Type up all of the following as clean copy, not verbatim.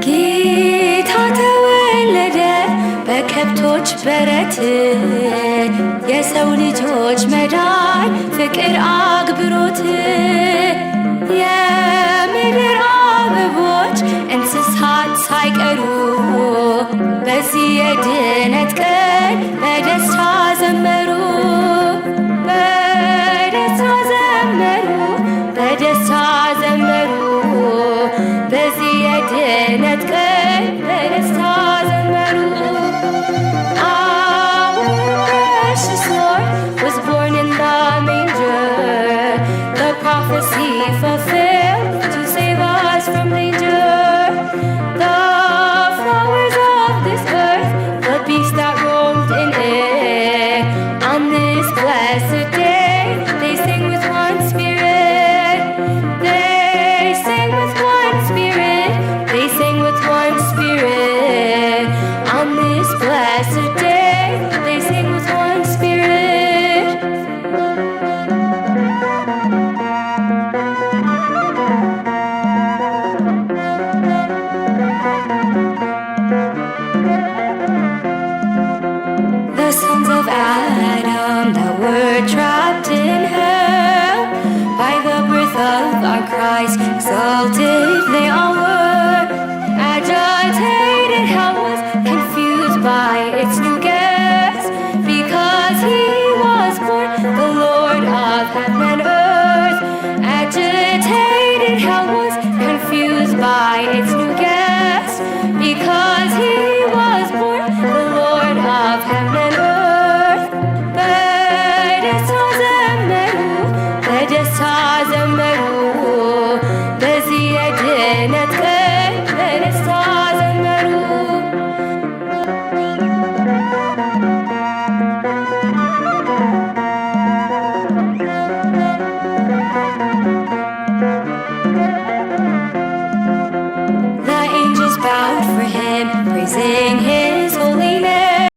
ጌታ ተወለደ በከብቶች በረት የሰው ልጆች መዳን ፍቅር አክብሮት የምድር አበቦች እንስሳት ሳይቀሩ በዚህ የድነት ቀን በደስታ ዘመሩ በደስታ ዘመሩ በደስታ ዘመሩ በዚህ የድነት ቀን በደስታ ዘመሩ was born in the manger, the prophecy fulfilled to save us from danger. The flowers of this earth, the beasts that roamed in air, on this blessed day, they sing with one spirit. They sing with one spirit. They sing with one spirit. On this blessed day, they sing with one spirit. The sons of Adam that were trapped in hell, by the birth of our Christ, exalted they all were. Agitated hell was confused by its new guest, because he was born the Lord of heaven and earth. Agitated hell was confused by its new guest, because he was born the Lord of heaven and earth. በደስታ ዘመሩ በደስታ ዘመሩ በዚህ የድነት ቀን በደስታ ዘመሩ The angels bowed for him, praising his holy name.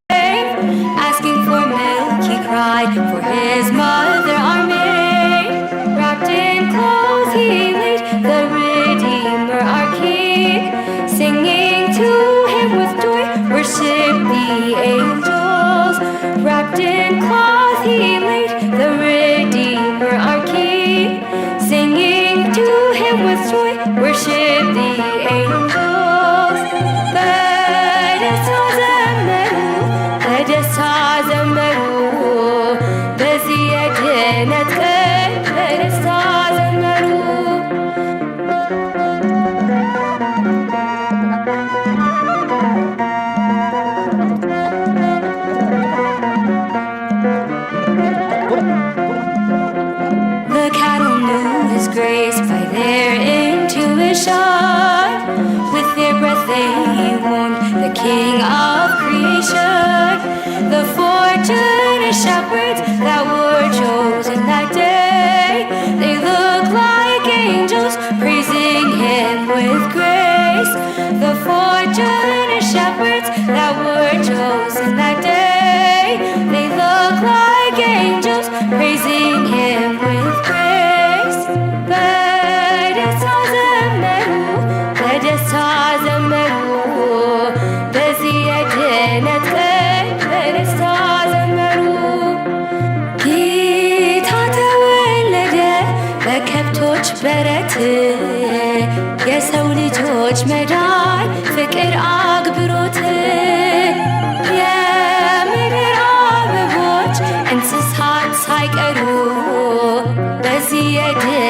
Asking for milk, he cried, for his mother our maid. Wrapped in clothes, he laid the Redeemer, our King. Singing to him with joy, worship the angels. Wrapped in cloth, he laid the Redeemer, our King. Singing to him with joy, worship the angels. በደስታ ዘመሩ በደስታ ዘመሩ በዚህ የድነት ቀን በደስታ ዘመሩ The cattle knew his grace by their intuition. With their breath they warned the King of creation. The fortunate shepherds that were chosen that day, they look like angels praising him with grace. The fortunate shepherds that were chosen that day, they look like angels praising him with grace. በደስታ ዘመሩ በደስታ ዘመሩ በዚህ የድነት ቀን በደስታ ዘመሩ ጌታ ተወለደ በከብቶች በረት የሰው ልጆች መዳን ፍቅር አክብሮት የምድር አበቦች እንስሳት ሳይቀሩ በዚህ የድነት